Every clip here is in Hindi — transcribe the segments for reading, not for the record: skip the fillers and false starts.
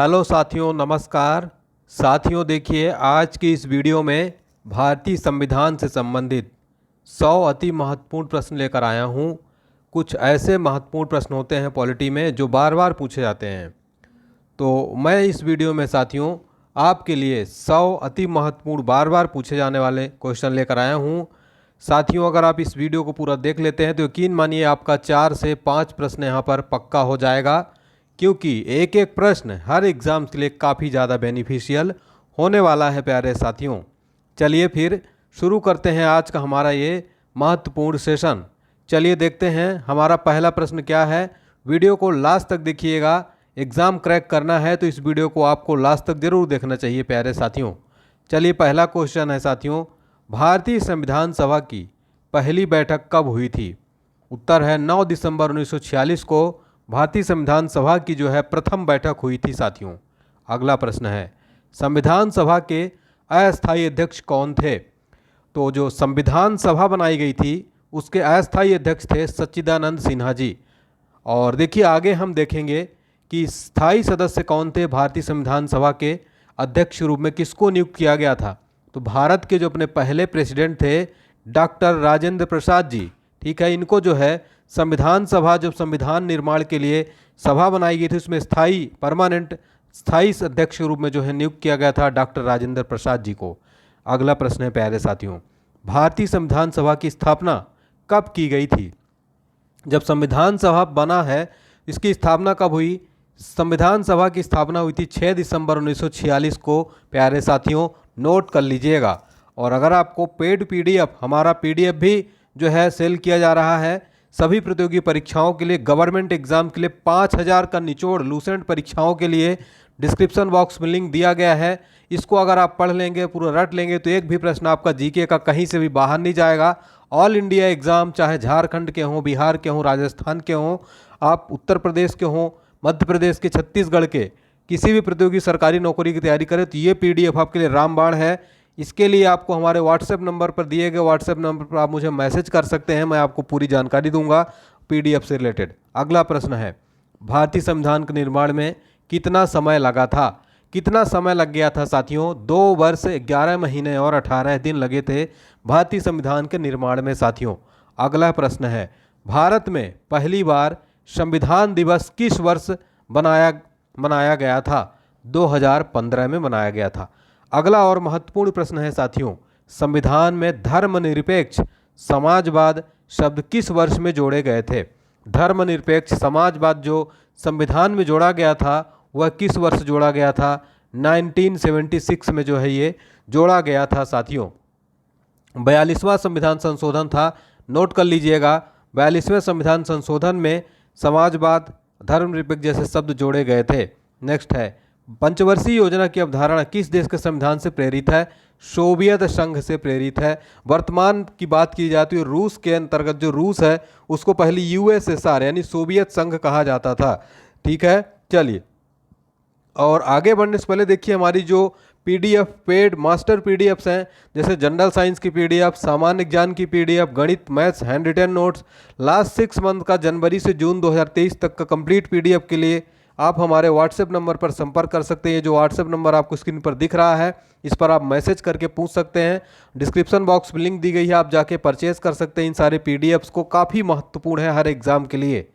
हेलो साथियों, नमस्कार। साथियों देखिए, आज की इस वीडियो में भारतीय संविधान से संबंधित 100 अति महत्वपूर्ण प्रश्न लेकर आया हूँ। कुछ ऐसे महत्वपूर्ण प्रश्न होते हैं पॉलिटी में जो बार बार पूछे जाते हैं। तो मैं इस वीडियो में साथियों आपके लिए 100 अति महत्वपूर्ण बार बार पूछे जाने वाले क्वेश्चन लेकर आया हूँ। साथियों, अगर आप इस वीडियो को पूरा देख लेते हैं तो यकीन मानिए आपका 4 से 5 प्रश्न यहाँ पर पक्का हो जाएगा, क्योंकि एक एक प्रश्न हर एग्ज़ाम के लिए काफ़ी ज़्यादा बेनिफिशियल होने वाला है प्यारे साथियों। चलिए फिर शुरू करते हैं आज का हमारा ये महत्वपूर्ण सेशन। चलिए देखते हैं हमारा पहला प्रश्न क्या है। वीडियो को लास्ट तक देखिएगा। एग्ज़ाम क्रैक करना है तो इस वीडियो को आपको लास्ट तक ज़रूर देखना चाहिए प्यारे साथियों। चलिए पहला क्वेश्चन है साथियों, भारतीय संविधान सभा की पहली बैठक कब हुई थी? उत्तर है 9 दिसंबर 1946 को भारतीय संविधान सभा की जो है प्रथम बैठक हुई थी साथियों। अगला प्रश्न है, संविधान सभा के अस्थायी अध्यक्ष कौन थे? तो जो संविधान सभा बनाई गई थी उसके अस्थायी अध्यक्ष थे सच्चिदानंद सिन्हा जी। और देखिए आगे हम देखेंगे कि स्थायी सदस्य कौन थे। भारतीय संविधान सभा के अध्यक्ष के रूप में किसको नियुक्त किया गया था? तो भारत के जो अपने पहले प्रेसिडेंट थे डॉक्टर राजेंद्र प्रसाद जी, ठीक है, इनको जो है संविधान सभा, जब संविधान निर्माण के लिए सभा बनाई गई थी उसमें स्थायी अध्यक्ष के रूप में जो है नियुक्त किया गया था डॉक्टर राजेंद्र प्रसाद जी को। अगला प्रश्न है प्यारे साथियों, भारतीय संविधान सभा की स्थापना कब की गई थी? जब संविधान सभा बना है इसकी स्थापना कब हुई? संविधान सभा की स्थापना हुई थी 6 दिसंबर 1946 को प्यारे साथियों, नोट कर लीजिएगा। और अगर आपको पेड पीडीएफ, हमारा पीडीएफ भी जो है सेल किया जा रहा है सभी प्रतियोगी परीक्षाओं के लिए, गवर्नमेंट एग्जाम के लिए 5000 का निचोड़ लूसेंट परीक्षाओं के लिए डिस्क्रिप्शन बॉक्स में लिंक दिया गया है। इसको अगर आप पढ़ लेंगे, पूरा रट लेंगे तो एक भी प्रश्न आपका जीके का कहीं से भी बाहर नहीं जाएगा। ऑल इंडिया एग्ज़ाम, चाहे झारखंड के हों, बिहार के हों, राजस्थान के हों, आप उत्तर प्रदेश के हों, मध्य प्रदेश के, छत्तीसगढ़ के, किसी भी प्रतियोगी सरकारी नौकरी की तैयारी करें तो ये पीडीएफ आपके लिए रामबाण है। इसके लिए आपको हमारे व्हाट्सएप नंबर पर दिए गए व्हाट्सएप नंबर पर आप मुझे मैसेज कर सकते हैं, मैं आपको पूरी जानकारी दूंगा पीडीएफ से रिलेटेड। अगला प्रश्न है, भारतीय संविधान के निर्माण में कितना समय लगा था? कितना समय लग गया था साथियों? 2 वर्ष 11 महीने और 18 दिन लगे थे भारतीय संविधान के निर्माण में साथियों। अगला प्रश्न है, भारत में पहली बार संविधान दिवस किस वर्ष मनाया गया था? 2015 में मनाया गया था। अगला और महत्वपूर्ण प्रश्न है साथियों, संविधान में धर्मनिरपेक्ष समाजवाद शब्द किस वर्ष में जोड़े गए थे? धर्मनिरपेक्ष समाजवाद जो संविधान में जोड़ा गया था वह किस वर्ष जोड़ा गया था? 1976 में जो है ये जोड़ा गया था साथियों। 42वां संविधान संशोधन था, नोट कर लीजिएगा। 42वें संविधान संशोधन में समाजवाद, धर्मनिरपेक्ष जैसे शब्द जोड़े गए थे। नेक्स्ट है, पंचवर्षीय योजना की अवधारणा किस देश के संविधान से प्रेरित है? सोवियत संघ से प्रेरित है। वर्तमान की बात की जाती है रूस के अंतर्गत, जो रूस है उसको पहले यूएसएसआर यानी सोवियत संघ कहा जाता था, ठीक है। चलिए और आगे बढ़ने से पहले देखिए हमारी जो पीडीएफ पेड मास्टर पीडीएफ्स हैं, जैसे जनरल साइंस की पीडीएफ, सामान्य ज्ञान की पीडीएफ, गणित, maths, handwritten notes, last 6 month का जनवरी से जून 2023 तक का कंप्लीट पीडीएफ के लिए आप हमारे व्हाट्सएप नंबर पर संपर्क कर सकते हैं। जो व्हाट्सएप नंबर आपको स्क्रीन पर दिख रहा है इस पर आप मैसेज करके पूछ सकते हैं। डिस्क्रिप्शन बॉक्स में लिंक दी गई है, आप जाके परचेज कर सकते हैं इन सारे पीडीएफ्स को, काफ़ी महत्वपूर्ण है हर एग्जाम के लिए।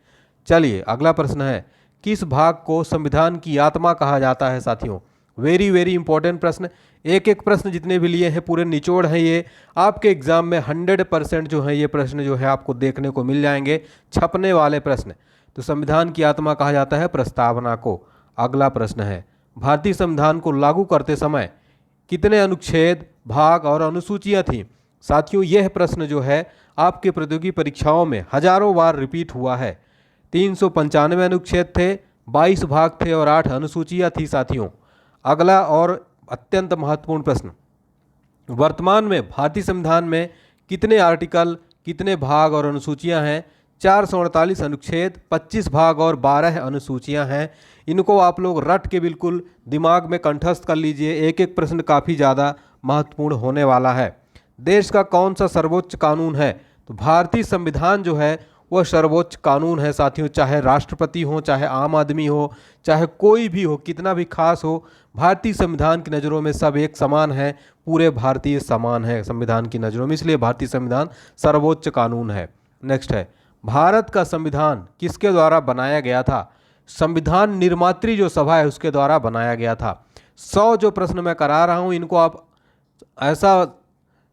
चलिए अगला प्रश्न है, किस भाग को संविधान की आत्मा कहा जाता है साथियों? वेरी वेरी इंपॉर्टेंट प्रश्न। एक एक प्रश्न जितने भी लिए हैं पूरे निचोड़ हैं ये, आपके एग्जाम में 100% जो है ये प्रश्न जो है आपको देखने को मिल जाएंगे, छपने वाले प्रश्न। तो संविधान की आत्मा कहा जाता है प्रस्तावना को। अगला प्रश्न है, भारतीय संविधान को लागू करते समय कितने अनुच्छेद, भाग और अनुसूचियां थीं? साथियों यह प्रश्न जो है आपके प्रतियोगी परीक्षाओं में हजारों बार रिपीट हुआ है। 395 अनुच्छेद थे, 22 भाग थे और 8 अनुसूचियां थी साथियों। अगला और अत्यंत महत्वपूर्ण प्रश्न, वर्तमान में भारतीय संविधान में कितने आर्टिकल, कितने भाग और अनुसूचियां हैं? 448 अनुच्छेद, 25 भाग और 12 अनुसूचियां हैं। इनको आप लोग रट के बिल्कुल दिमाग में कंठस्थ कर लीजिए, एक एक प्रश्न काफ़ी ज़्यादा महत्वपूर्ण होने वाला है। देश का कौन सा सर्वोच्च कानून है? तो भारतीय संविधान जो है वह सर्वोच्च कानून है साथियों। चाहे राष्ट्रपति हो, चाहे आम आदमी हो, चाहे कोई भी हो, कितना भी खास हो, भारतीय संविधान की नज़रों में सब एक समान है, पूरे भारतीय समान है संविधान की नज़रों में, इसलिए भारतीय संविधान सर्वोच्च कानून है। नेक्स्ट है, भारत का संविधान किसके द्वारा बनाया गया था? संविधान निर्मात्री जो सभा है उसके द्वारा बनाया गया था। 100 जो प्रश्न मैं करा रहा हूँ इनको आप ऐसा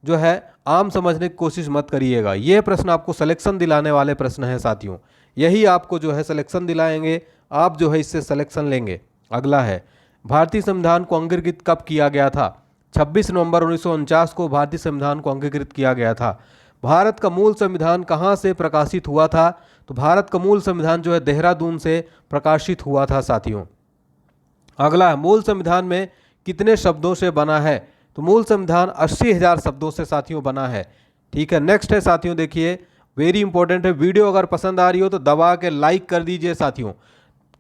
जो है आम समझने की कोशिश मत करिएगा। ये प्रश्न आपको सिलेक्शन दिलाने वाले प्रश्न हैं साथियों, यही आपको जो है सिलेक्शन दिलाएंगे, आप जो है इससे सिलेक्शन लेंगे। अगला है, भारतीय संविधान को अंगीकृत कब किया गया था? 26 नवंबर 1949 को भारतीय संविधान को अंगीकृत किया गया था। भारत का मूल संविधान कहाँ से प्रकाशित हुआ था? तो भारत का मूल संविधान जो है देहरादून से प्रकाशित हुआ था साथियों। अगला है, मूल संविधान में कितने शब्दों से बना है? तो मूल संविधान 80,000 शब्दों से साथियों बना है। ठीक है, नेक्स्ट है साथियों, देखिए वेरी इंपॉर्टेंट है। वीडियो अगर पसंद आ रही हो तो दबा के लाइक कर दीजिए साथियों,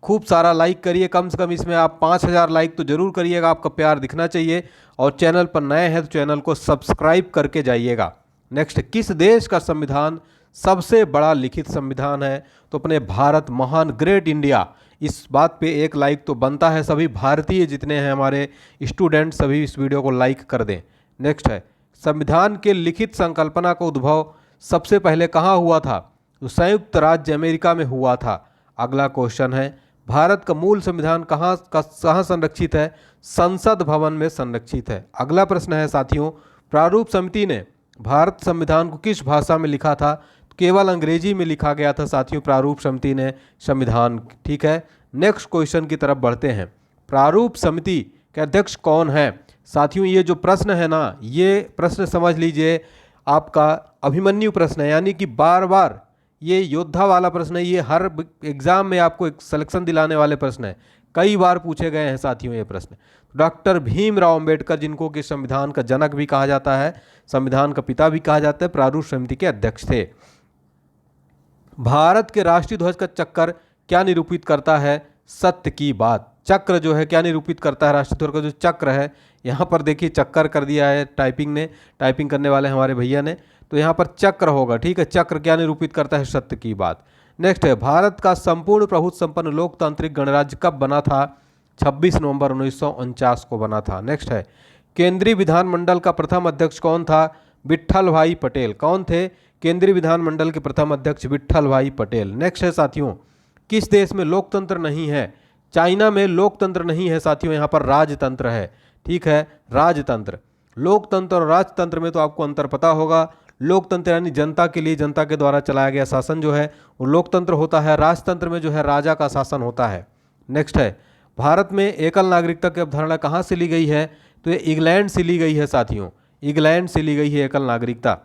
खूब सारा लाइक करिए, कम से कम इसमें आप 5,000 लाइक तो जरूर करिएगा, आपका प्यार दिखना चाहिए। और चैनल पर नए हैं तो चैनल को सब्सक्राइब करके जाइएगा। नेक्स्ट, किस देश का संविधान सबसे बड़ा लिखित संविधान है? तो अपने भारत, महान ग्रेट इंडिया। इस बात पे एक लाइक तो बनता है, सभी भारतीय जितने हैं हमारे स्टूडेंट सभी इस वीडियो को लाइक कर दें। नेक्स्ट है, संविधान के लिखित संकल्पना का उद्भव सबसे पहले कहाँ हुआ था? तो संयुक्त राज्य अमेरिका में हुआ था। अगला क्वेश्चन है, भारत का मूल संविधान कहाँ संरक्षित है? संसद भवन में संरक्षित है। अगला प्रश्न है साथियों, प्रारूप समिति ने भारत संविधान को किस भाषा में लिखा था? केवल अंग्रेजी में लिखा गया था साथियों प्रारूप समिति ने संविधान। ठीक है, नेक्स्ट क्वेश्चन की तरफ बढ़ते हैं। प्रारूप समिति के अध्यक्ष कौन है? साथियों ये जो प्रश्न है ना, ये प्रश्न समझ लीजिए आपका अभिमन्यु प्रश्न है, यानी कि बार बार ये योद्धा वाला प्रश्न है, ये हर एग्जाम में आपको एक सिलेक्शन दिलाने वाले प्रश्न है, कई बार पूछे गए हैं साथियों ये प्रश्न। डॉक्टर भीमराव अंबेडकर, जिनको कि संविधान का जनक भी कहा जाता है, संविधान का पिता भी कहा जाता है, प्रारूप समिति के अध्यक्ष थे। भारत के राष्ट्रीय ध्वज का चक्कर क्या निरूपित करता है? सत्य की बात। चक्र जो है क्या निरूपित करता है? राष्ट्रीय ध्वज का जो चक्र है, यहाँ पर देखिए चक्कर कर दिया है टाइपिंग करने वाले हमारे भैया ने, तो यहाँ पर चक्र होगा। ठीक है, चक्र क्या निरूपित करता है? सत्य की बात। नेक्स्ट है, भारत का संपूर्ण प्रभुत्व संपन्न लोकतांत्रिक गणराज्य कब बना था? 26 नवंबर 1949 को बना था। नेक्स्ट है, केंद्रीय विधानमंडल का प्रथम अध्यक्ष कौन था? विट्ठल भाई पटेल। कौन थे केंद्रीय विधानमंडल के प्रथम अध्यक्ष? विट्ठल भाई पटेल। नेक्स्ट है साथियों, किस देश में लोकतंत्र नहीं है? चाइना में लोकतंत्र नहीं है साथियों, यहाँ पर राजतंत्र है। ठीक है, राजतंत्र। लोकतंत्र और राजतंत्र में तो आपको अंतर पता होगा। लोकतंत्र यानी जनता के लिए, जनता के द्वारा चलाया गया शासन जो है वो लोकतंत्र होता है। राजतंत्र में जो है राजा का शासन होता है। नेक्स्ट है, भारत में एकल नागरिकता की अवधारणा कहाँ से ली गई है? तो ये इंग्लैंड से ली गई है साथियों, इंग्लैंड से ली गई है एकल नागरिकता।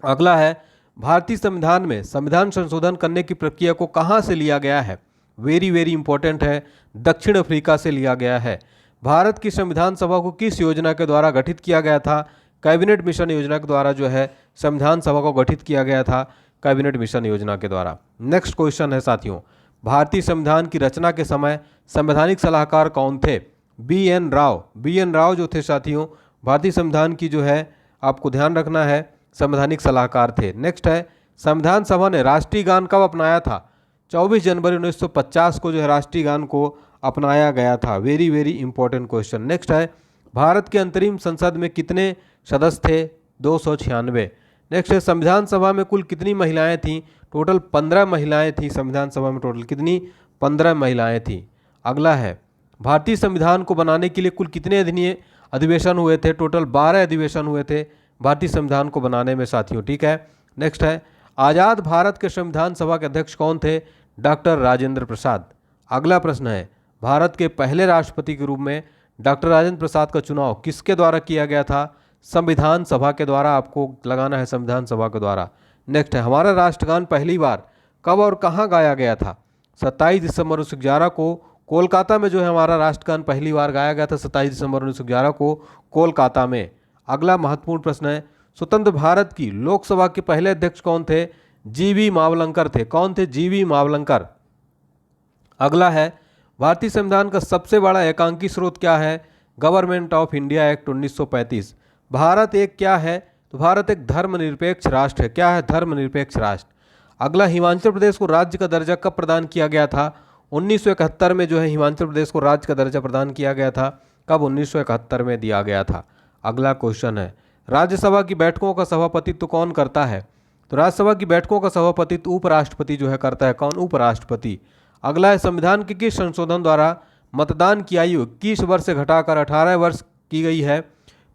अगला है, भारतीय संविधान में संविधान संशोधन करने की प्रक्रिया को कहाँ से लिया गया है? वेरी वेरी इंपॉर्टेंट है, दक्षिण अफ्रीका से लिया गया है। भारत की संविधान सभा को किस योजना के द्वारा गठित किया गया था? कैबिनेट मिशन योजना के द्वारा जो है संविधान सभा को गठित किया गया था, कैबिनेट मिशन योजना के द्वारा। नेक्स्ट क्वेश्चन है साथियों, भारतीय संविधान की रचना के समय संवैधानिक सलाहकार कौन थे? बी एन राव जो थे साथियों भारतीय संविधान की जो है आपको ध्यान रखना है संवैधानिक सलाहकार थे। नेक्स्ट है, संविधान सभा ने राष्ट्रीय गान कब अपनाया था? 24 जनवरी 1950 को जो है राष्ट्रीय गान को अपनाया गया था। Very very important question. Next है, भारत के अंतरिम संसद में कितने सदस्य थे? 296। नेक्स्ट है, संविधान सभा में कुल कितनी महिलाएं थीं? टोटल 15 महिलाएं थीं संविधान सभा में, टोटल कितनी? 15 महिलाएं थीं। अगला है, भारतीय संविधान को बनाने के लिए कुल कितने अधिवेशन हुए थे? टोटल 12 अधिवेशन हुए थे भारतीय संविधान को बनाने में साथियों। ठीक है, नेक्स्ट है, आज़ाद भारत के संविधान सभा के अध्यक्ष कौन थे? डॉक्टर राजेंद्र प्रसाद। अगला प्रश्न है, भारत के पहले राष्ट्रपति के रूप में डॉक्टर राजेंद्र प्रसाद का चुनाव किसके द्वारा किया गया था? संविधान सभा के द्वारा, आपको लगाना है संविधान सभा के द्वारा। नेक्स्ट है, हमारा राष्ट्रगान पहली बार कब और कहाँ गाया गया था? 27 दिसंबर 1911 को कोलकाता में जो है हमारा राष्ट्रगान पहली बार गाया गया था, 27 दिसंबर 1911 को कोलकाता में। अगला महत्वपूर्ण प्रश्न है, स्वतंत्र भारत की लोकसभा के पहले अध्यक्ष कौन थे? जीवी मावलंकर थे। कौन थे? जीवी मावलंकर। अगला है, भारतीय संविधान का सबसे बड़ा एकांकी स्रोत क्या है? Government of India act 1935। Bharat एक क्या है? तो भारत एक धर्मनिरपेक्ष राष्ट्र है। क्या है? धर्मनिरपेक्ष राष्ट्र। अगला, हिमाचल प्रदेश को राज्य का दर्जा कब प्रदान किया गया था? 1971 में जो है हिमाचल प्रदेश को राज्य का दर्जा प्रदान किया गया था। कब? 1971 में दिया गया था। अगला क्वेश्चन है, राज्यसभा की बैठकों का सभापतित्व कौन करता है? तो राज्यसभा की बैठकों का सभापतित्व उपराष्ट्रपति जो है करता है। कौन? उपराष्ट्रपति। अगला है, संविधान के किस संशोधन द्वारा मतदान की आयु 21 वर्ष से घटाकर 18 वर्ष की गई है?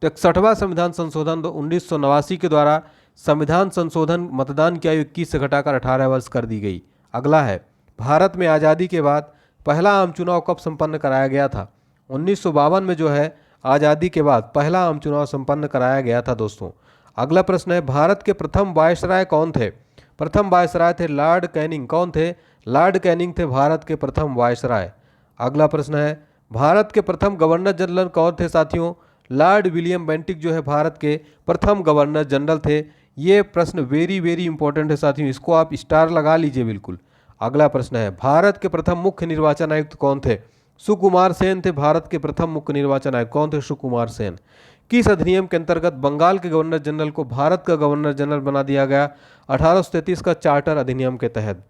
तो 61वां संविधान संशोधन 1989 के द्वारा संविधान संशोधन मतदान की आयु 21 से घटाकर 18 वर्ष कर दी गई। अगला है, भारत में आज़ादी के बाद पहला आम चुनाव कब संपन्न कराया गया था? 1952 में जो है आज़ादी के बाद पहला आम चुनाव संपन्न कराया गया था दोस्तों। अगला प्रश्न है, भारत के प्रथम वायसराय कौन थे? प्रथम वायसराय थे लॉर्ड कैनिंग। कौन थे? लॉर्ड कैनिंग थे भारत के प्रथम वायसराय। अगला प्रश्न है, भारत के प्रथम गवर्नर जनरल कौन थे साथियों? लॉर्ड विलियम बेंटिक जो है भारत के प्रथम गवर्नर जनरल थे। ये प्रश्न वेरी वेरी इंपॉर्टेंट है साथियों, इसको आप स्टार लगा लीजिए बिल्कुल। अगला प्रश्न है, भारत के प्रथम मुख्य निर्वाचन आयुक्त कौन थे? सुकुमार सेन थे भारत के प्रथम मुख्य निर्वाचन आयुक्त। कौन थे? सुकुमार सेन। किस अधिनियम के अंतर्गत बंगाल के गवर्नर जनरल को भारत का गवर्नर जनरल बना दिया गया? 1833 का चार्टर अधिनियम के तहत।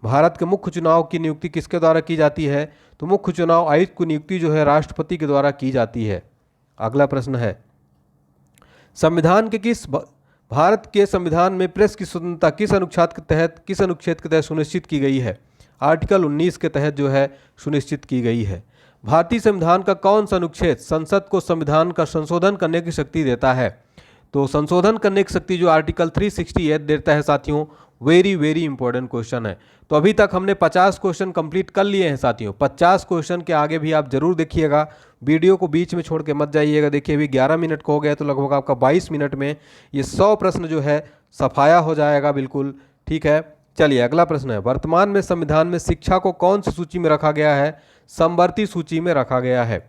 भारत के मुख्य चुनाव की नियुक्ति किसके द्वारा की जाती है? तो मुख्य चुनाव आयुक्त की नियुक्ति जो है राष्ट्रपति के द्वारा की जाती है। अगला प्रश्न है, संविधान के भारत के संविधान में प्रेस की स्वतंत्रता किस अनुच्छेद के तहत सुनिश्चित की गई है? आर्टिकल 19 के तहत जो है सुनिश्चित की गई है। भारतीय संविधान का कौन सा अनुच्छेद संसद को संविधान का संशोधन करने की शक्ति देता है? तो संशोधन करने की शक्ति जो आर्टिकल 368 देता है साथियों। वेरी वेरी इंपॉर्टेंट क्वेश्चन है। तो अभी तक हमने 50 क्वेश्चन कंप्लीट कर लिए हैं साथियों। 50 क्वेश्चन के आगे भी आप जरूर देखिएगा, वीडियो को बीच में छोड़ के मत जाइएगा। देखिए अभी 11 मिनट को हो गया, तो लगभग आपका 22 मिनट में ये 100 प्रश्न जो है सफाया हो जाएगा बिल्कुल। ठीक है, चलिए अगला प्रश्न है, वर्तमान में संविधान में शिक्षा को कौन सी सूची में रखा गया है? समवर्ती सूची में रखा गया है।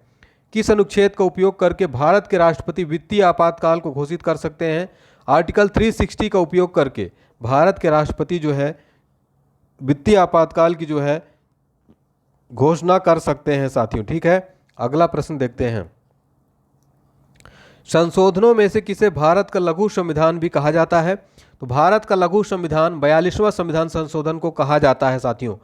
किस अनुच्छेद का उपयोग करके भारत के राष्ट्रपति वित्तीय आपातकाल को घोषित कर सकते हैं? आर्टिकल 360 का उपयोग करके भारत के राष्ट्रपति जो है वित्तीय आपातकाल की जो है घोषणा कर सकते हैं साथियों। ठीक है, अगला प्रश्न देखते हैं, संशोधनों में से किसे भारत का लघु संविधान भी कहा जाता है? तो भारत का लघु संविधान 42वां संविधान संशोधन को कहा जाता है साथियों।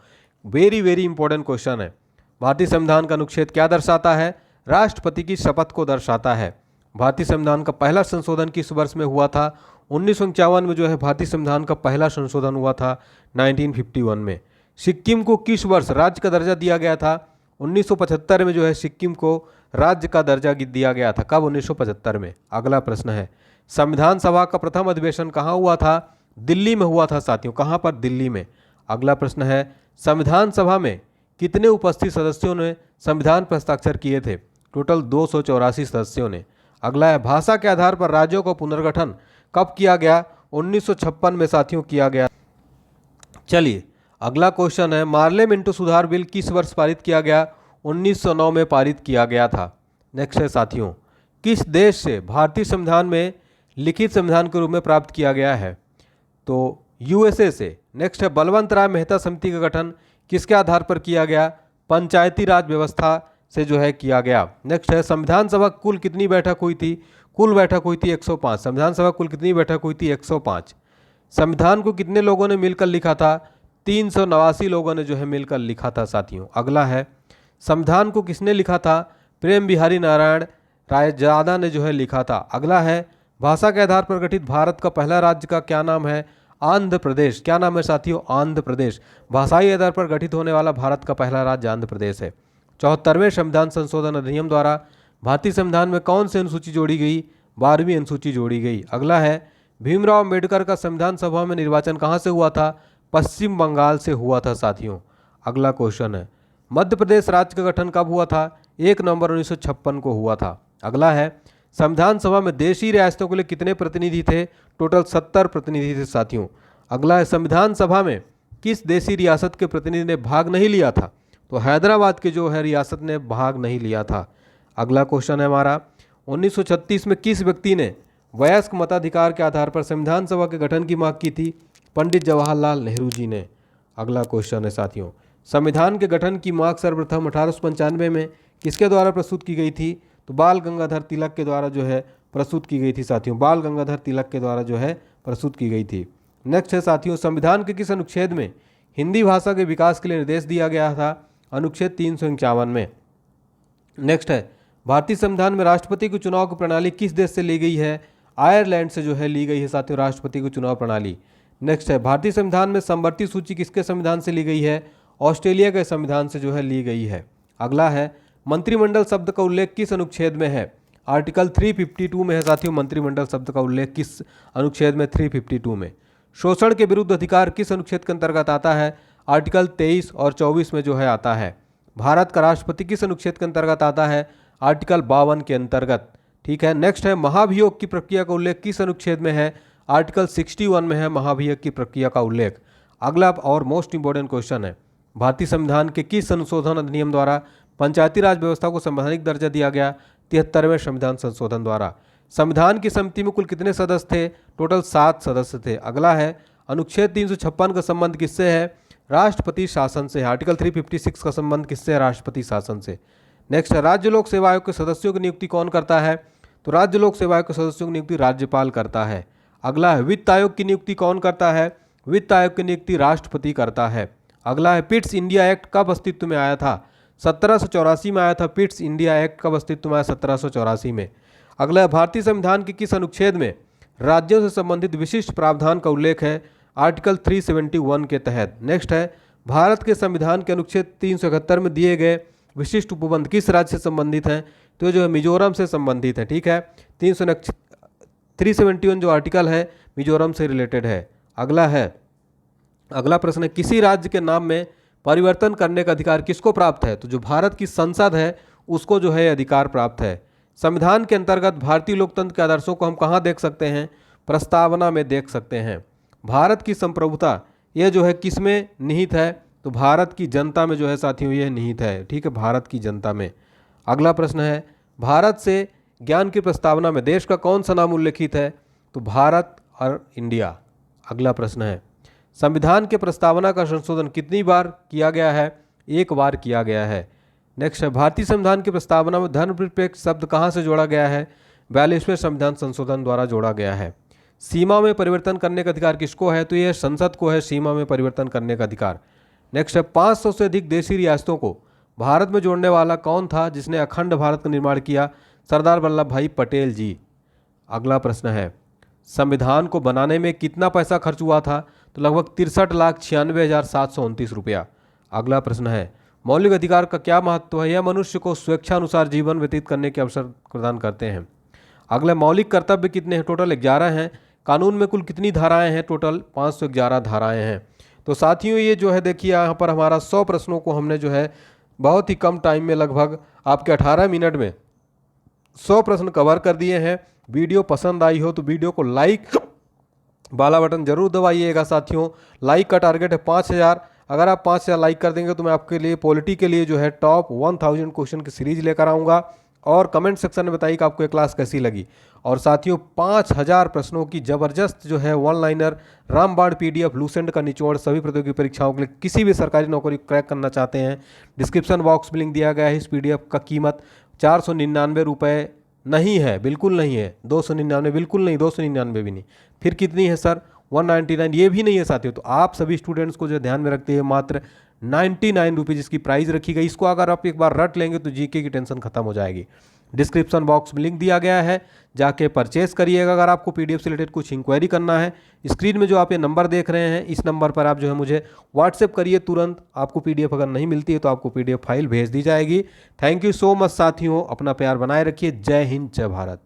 वेरी वेरी इंपॉर्टेंट क्वेश्चन है। भारतीय संविधान का अनुच्छेद क्या दर्शाता है? राष्ट्रपति की शपथ को दर्शाता है। भारतीय संविधान का पहला संशोधन किस वर्ष में हुआ था? 1951 में जो है भारतीय संविधान का पहला संशोधन हुआ था 1951 में। सिक्किम को किस वर्ष राज्य का दर्जा दिया गया था? 1975 में जो है सिक्किम को राज्य का दर्जा दिया गया था। कब? 1975 में। अगला प्रश्न है, संविधान सभा का प्रथम अधिवेशन कहाँ हुआ था? दिल्ली में हुआ था साथियों। कहाँ पर? दिल्ली में। अगला प्रश्न है, संविधान सभा में कितने उपस्थित सदस्यों ने संविधान पर हस्ताक्षर किए थे? टोटल 284 सदस्यों ने। अगला है, भाषा के आधार पर राज्यों का पुनर्गठन कब किया गया? 1956 में साथियों किया गया। चलिए अगला क्वेश्चन है, मार्ले मिंटो सुधार बिल किस वर्ष पारित किया गया? 1909 में पारित किया गया था। नेक्स्ट है साथियों, किस देश से भारतीय संविधान में लिखित संविधान के रूप में प्राप्त किया गया है? तो यूएसए से। नेक्स्ट है, बलवंत राय मेहता समिति का गठन किसके आधार पर किया गया? पंचायती राज व्यवस्था से जो है किया गया। नेक्स्ट है, संविधान सभा कुल कितनी बैठक हुई थी? कुल बैठक हुई थी 105। संविधान सभा कुल कितनी बैठक हुई थी? 105। संविधान को कितने लोगों ने मिलकर लिखा था? 389 लोगों ने जो है मिलकर लिखा था साथियों। अगला है, संविधान को किसने लिखा था? प्रेम बिहारी नारायण रायजादा ने जो है लिखा था। अगला है, भाषा के आधार पर गठित भारत का पहला राज्य का क्या नाम है? आंध्र प्रदेश। क्या नाम है साथियों? आंध्र प्रदेश। भाषाई आधार पर गठित होने वाला भारत का पहला राज्य आंध्र प्रदेश है। 74वें संविधान संशोधन अधिनियम द्वारा भारतीय संविधान में कौन सी अनुसूची जोड़ी गई? 12वीं अनुसूची जोड़ी गई। अगला है, भीमराव अम्बेडकर का संविधान सभा में निर्वाचन कहाँ से हुआ था? पश्चिम बंगाल से हुआ था साथियों। अगला क्वेश्चन है, मध्य प्रदेश राज्य का गठन कब हुआ था? 1 नवंबर 1956 को हुआ था। अगला है, संविधान सभा में देशी रियासतों के लिए कितने प्रतिनिधि थे? टोटल 70 प्रतिनिधि थे साथियों। अगला है, संविधान सभा में किस देशी रियासत के प्रतिनिधि ने भाग नहीं लिया था? तो हैदराबाद के जो है रियासत ने भाग नहीं लिया था। अगला क्वेश्चन है हमारा, 1936 में किस व्यक्ति ने वयस्क मताधिकार के आधार पर संविधान सभा के गठन की मांग की थी? पंडित जवाहरलाल नेहरू जी ने। अगला क्वेश्चन है साथियों, संविधान के गठन की मांग सर्वप्रथम 1895 में किसके द्वारा प्रस्तुत की गई थी? तो बाल गंगाधर तिलक के द्वारा जो है प्रस्तुत की गई थी साथियों। बाल गंगाधर तिलक के द्वारा जो है प्रस्तुत की गई थी। नेक्स्ट है साथियों, संविधान के किस अनुच्छेद में हिंदी भाषा के विकास के लिए निर्देश दिया गया था? अनुच्छेद 351 में। नेक्स्ट है, भारतीय संविधान में राष्ट्रपति के चुनाव की प्रणाली किस देश से ली गई है? आयरलैंड से जो है ली गई है साथियों राष्ट्रपति की चुनाव प्रणाली। नेक्स्ट है, भारतीय संविधान में समवर्ती सूची किसके संविधान से ली गई है? ऑस्ट्रेलिया के संविधान से जो है ली गई है। अगला है, मंत्रिमंडल शब्द का उल्लेख किस अनुच्छेद में है? आर्टिकल 352 में है साथियों मंत्रिमंडल शब्द का उल्लेख किस अनुच्छेद में? 352 में। शोषण के विरुद्ध अधिकार किस अनुच्छेद के अंतर्गत आता है? आर्टिकल 23 और 24 में जो है आता है। भारत का राष्ट्रपति किस अनुच्छेद के अंतर्गत आता है? आर्टिकल 52 के अंतर्गत। ठीक है। नेक्स्ट है, महाभियोग की प्रक्रिया का उल्लेख किस अनुच्छेद में है? आर्टिकल 61 में है महाभियोग की प्रक्रिया का उल्लेख। अगला और मोस्ट इंपॉर्टेंट क्वेश्चन है, भारतीय संविधान के किस संशोधन अधिनियम द्वारा पंचायती राज व्यवस्था को संवैधानिक दर्जा दिया गया? 73वें संविधान संशोधन द्वारा। संविधान की समिति में कुल कितने सदस्य थे? टोटल 7 सदस्य थे। अगला है, अनुच्छेद 356 का संबंध किससे है? राष्ट्रपति शासन से। आर्टिकल 356 का संबंध किससे है? राष्ट्रपति शासन से। नेक्स्ट है, राज्य लोक सेवा आयोग के सदस्यों की नियुक्ति कौन करता है? तो राज्य लोक सेवा आयोग के सदस्यों की नियुक्ति राज्यपाल करता है। अगला है, वित्त आयोग की नियुक्ति कौन करता है? वित्त आयोग की नियुक्ति राष्ट्रपति करता है। अगला है, पिट्स इंडिया एक्ट कब अस्तित्व में आया था? 1784 में आया था। पिट्स इंडिया एक्ट कब अस्तित्व में आया? 1784 में। अगला है, भारतीय संविधान के किस अनुच्छेद में राज्यों से संबंधित विशिष्ट प्रावधान का उल्लेख है? आर्टिकल 371 के तहत। नेक्स्ट है, भारत के संविधान के अनुच्छेद 371 में दिए गए विशिष्ट उपबंध किस राज्य से संबंधित हैं? तो जो है मिजोरम से संबंधित है। ठीक है, 371 जो आर्टिकल है मिजोरम से रिलेटेड है। अगला प्रश्न है, किसी राज्य के नाम में परिवर्तन करने का अधिकार किसको प्राप्त है? तो जो भारत की संसद है उसको जो है अधिकार प्राप्त है। संविधान के अंतर्गत भारतीय लोकतंत्र के आदर्शों को हम कहाँ देख सकते हैं? प्रस्तावना में देख सकते हैं। भारत की संप्रभुता यह जो है किस में निहित है? तो भारत की जनता में जो है साथियों यह निहित है। ठीक है, भारत की जनता में। अगला प्रश्न है, भारत से ज्ञान की प्रस्तावना में देश का कौन सा नाम उल्लेखित है? तो भारत और इंडिया। अगला प्रश्न है, संविधान के प्रस्तावना का संशोधन कितनी बार किया गया है? 1 बार किया गया है। नेक्स्ट है, भारतीय संविधान की प्रस्तावना में धर्मनिरपेक्ष शब्द कहाँ से जोड़ा गया है? 42वें संविधान संशोधन द्वारा जोड़ा गया है। सीमा में परिवर्तन करने का अधिकार किसको है? तो यह संसद को है सीमा में परिवर्तन करने का अधिकार। नेक्स्ट है, 500 से अधिक देशी रियासतों को भारत में जोड़ने वाला कौन था जिसने अखंड भारत का निर्माण किया? सरदार वल्लभ भाई पटेल जी। अगला प्रश्न है, संविधान को बनाने में कितना पैसा खर्च हुआ था? तो लगभग 63,96,729 रुपया। अगला प्रश्न है, मौलिक अधिकार का क्या महत्व है? यह मनुष्य को स्वेच्छानुसार जीवन व्यतीत करने के अवसर प्रदान करते हैं। अगला, मौलिक कर्तव्य कितने हैं? टोटल 11 हैं। कानून में कुल कितनी धाराएं हैं? टोटल 511 धाराएं हैं। तो साथियों ये जो है देखिए यहाँ पर हमारा 100 प्रश्नों को हमने जो है बहुत ही कम टाइम में लगभग आपके 18 मिनट में 100 प्रश्न कवर कर दिए हैं। वीडियो पसंद आई हो तो वीडियो को लाइक वाला बटन जरूर दबाइएगा साथियों। लाइक का टारगेट है 5000। अगर आप 5000 लाइक कर देंगे तो मैं आपके लिए पॉलिटी के लिए जो है टॉप 1000 क्वेश्चन की सीरीज लेकर आऊँगा। और कमेंट सेक्शन में बताइए कि आपको ये क्लास कैसी लगी। और साथियों 5000 प्रश्नों की ज़बरदस्त जो है 1 लाइनर रामबाण PDF लूसेंट का निचोड़ सभी प्रतियोगी परीक्षाओं के लिए किसी भी सरकारी नौकरी क्रैक करना चाहते हैं, डिस्क्रिप्शन बॉक्स में लिंक दिया गया है। इस PDF का कीमत 499 रुपये नहीं है, बिल्कुल नहीं है। 299 बिल्कुल नहीं, 299 भी नहीं। फिर कितनी है सर? 199 ये भी नहीं है साथियों। तो आप सभी स्टूडेंट्स को जो ध्यान में रखते हैं मात्र 99 रुपीज़ इसकी प्राइस रखी गई। इसको अगर आप एक बार रट लेंगे तो जीके की टेंशन खत्म हो जाएगी। डिस्क्रिप्शन बॉक्स में लिंक दिया गया है, जाके परचेस करिएगा। अगर आपको PDF से रिलेटेड कुछ इंक्वायरी करना है, स्क्रीन में जो आप ये नंबर देख रहे हैं इस नंबर पर आप जो है मुझे व्हाट्सएप करिए तुरंत। आपको PDF अगर नहीं मिलती है तो आपको PDF फाइल भेज दी जाएगी। थैंक यू सो मच साथियों, अपना प्यार बनाए रखिए। जय हिंद, जय भारत।